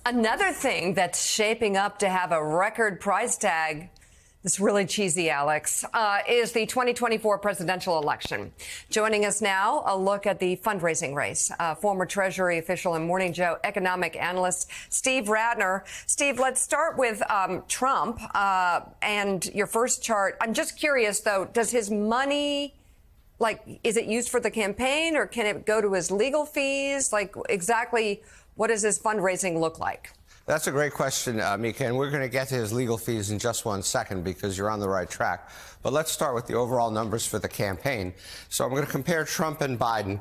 Another thing that's shaping up to have a record price tag, this really cheesy, Alex, is the 2024 presidential election. Joining us now, a look at the fundraising race. Former Treasury official and Morning Joe economic analyst Steve Rattner. Steve, let's start with Trump and your first chart. I'm just curious, though, does his money, is it used for the campaign or can it go to his legal fees? Exactly what does his fundraising look like? That's a great question, Mika, and we're going to get to his legal fees in just 1 second because you're on the right track. But let's start with the overall numbers for the campaign. So I'm going to compare Trump and Biden.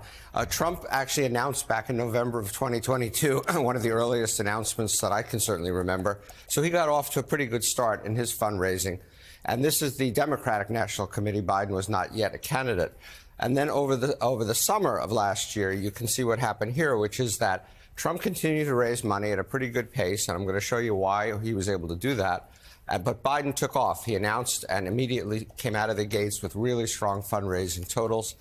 Trump actually announced back in November of 2022, one of the earliest announcements that I can certainly remember. So he got off to a pretty good start in his fundraising. And this is the Democratic National Committee. Biden was not yet a candidate. And then over the summer of last year, you can see what happened here, which is that Trump continued to raise money at a pretty good pace, and I'm going to show you why he was able to do that. But Biden took off. He announced and immediately came out of the gates with really strong fundraising totals.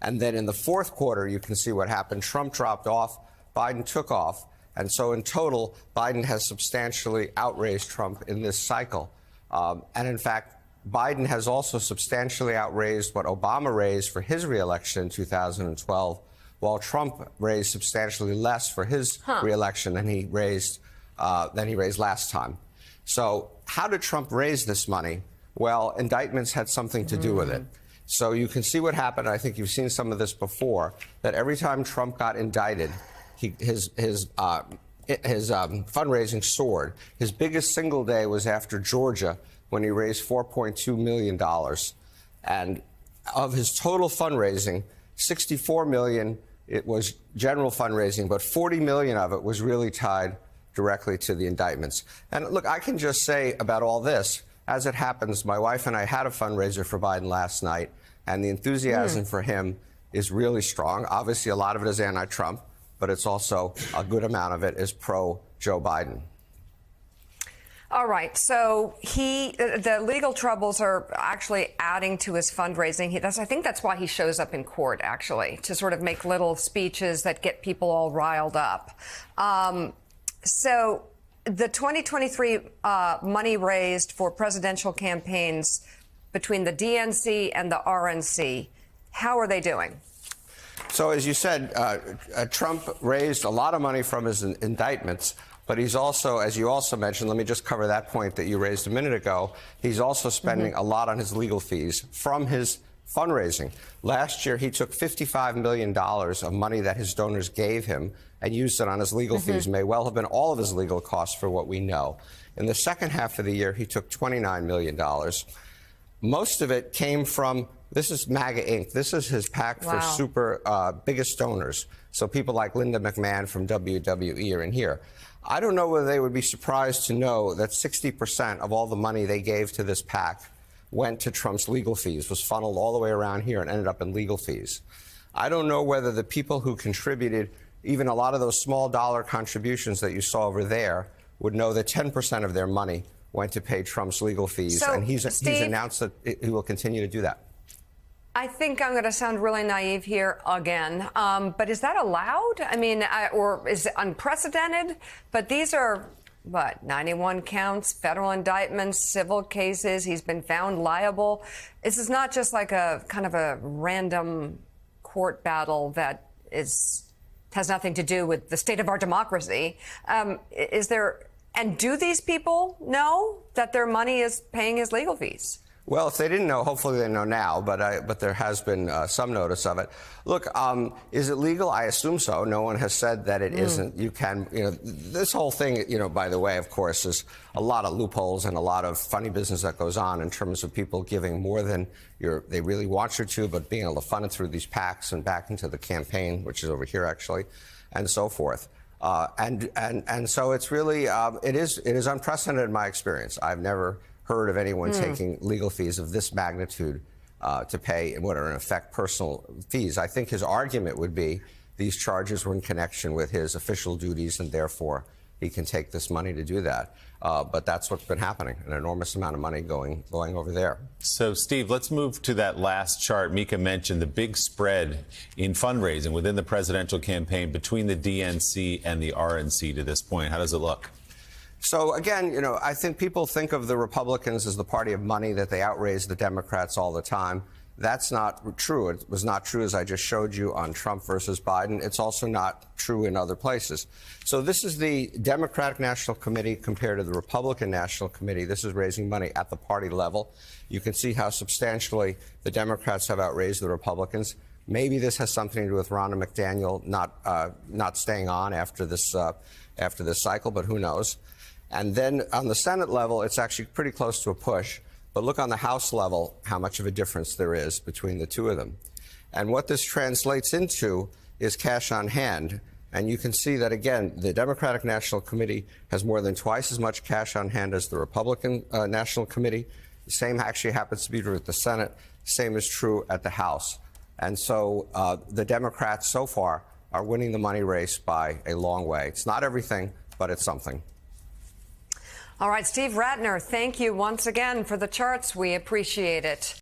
And then in the fourth quarter, you can see what happened. Trump dropped off. Biden took off. And so in total, Biden has substantially outraised Trump in this cycle. And in fact, Biden has also substantially outraised what Obama raised for his reelection in 2012. While Trump raised substantially less for his reelection than he raised last time. So how did Trump raise this money? Well, indictments had something to do with it. So you can see what happened. I think you've seen some of this before, that every time Trump got indicted, his fundraising soared. His biggest single day was after Georgia, when he raised $4.2 million. And of his total fundraising, $64 million it was general fundraising, but $40 million of it was really tied directly to the indictments. And look, I can just say about all this, as it happens, my wife and I had a fundraiser for Biden last night, and the enthusiasm for him is really strong. Obviously, a lot of it is anti-Trump, but it's also a good amount of it is pro-Joe Biden. All right. So the legal troubles are actually adding to his fundraising. I think that's why he shows up in court, actually, to sort of make little speeches that get people all riled up. So the 2023 money raised for presidential campaigns between the DNC and the RNC, how are they doing? So as you said, Trump raised a lot of money from his indictments. But he's also, as you also mentioned, let me just cover that point that you raised a minute ago. He's also spending a lot on his legal fees from his fundraising. Last year, he took $55 million of money that his donors gave him and used it on his legal fees. May well have been all of his legal costs for what we know. In the second half of the year, he took $29 million. Most of it came from, this is MAGA Inc. This is his PAC for super biggest donors. So people like Linda McMahon from WWE are in here. I don't know whether they would be surprised to know that 60% of all the money they gave to this PAC went to Trump's legal fees, was funneled all the way around here and ended up in legal fees. I don't know whether the people who contributed, even a lot of those small dollar contributions that you saw over there, would know that 10% of their money went to pay Trump's legal fees. So, and he's Steve, announced that he will continue to do that. I think I'm going to sound really naive here again, but is that allowed? I mean, or is it unprecedented? But these are, 91 counts, federal indictments, civil cases. He's been found liable. This is not just like a kind of a random court battle that has nothing to do with the state of our democracy. Is there, and do these people know that their money is paying his legal fees? Well, if they didn't know, hopefully they know now, but there has been some notice of it. Look, is it legal? I assume so. No one has said that it isn't. You can, this whole thing, by the way, of course, is a lot of loopholes and a lot of funny business that goes on in terms of people giving more than they really want you to, but being able to fund it through these PACs and back into the campaign, which is over here, actually, and so forth. And so it's really, it is unprecedented in my experience. I've never heard of anyone taking legal fees of this magnitude to pay what are in effect personal fees. I think his argument would be these charges were in connection with his official duties and therefore he can take this money to do that. But that's what's been happening, an enormous amount of money going over there. So, Steve, let's move to that last chart. Mika mentioned the big spread in fundraising within the presidential campaign between the DNC and the RNC to this point. How does it look? So again, I think people think of the Republicans as the party of money, that they outraise the Democrats all the time. That's not true. It was not true, as I just showed you, on Trump versus Biden. It's also not true in other places. So this is the Democratic National Committee compared to the Republican National Committee. This is raising money at the party level. You can see how substantially the Democrats have outraised the Republicans. Maybe this has something to do with Ronna McDaniel not staying on after this cycle, but who knows? And then on the Senate level, it's actually pretty close to a push. But look on the House level how much of a difference there is between the two of them. And what this translates into is cash on hand. And you can see that, again, the Democratic National Committee has more than twice as much cash on hand as the Republican National Committee. The same actually happens to be true at the Senate. Same is true at the House. And so the Democrats so far are winning the money race by a long way. It's not everything, but it's something. All right, Steve Rattner, thank you once again for the charts. We appreciate it.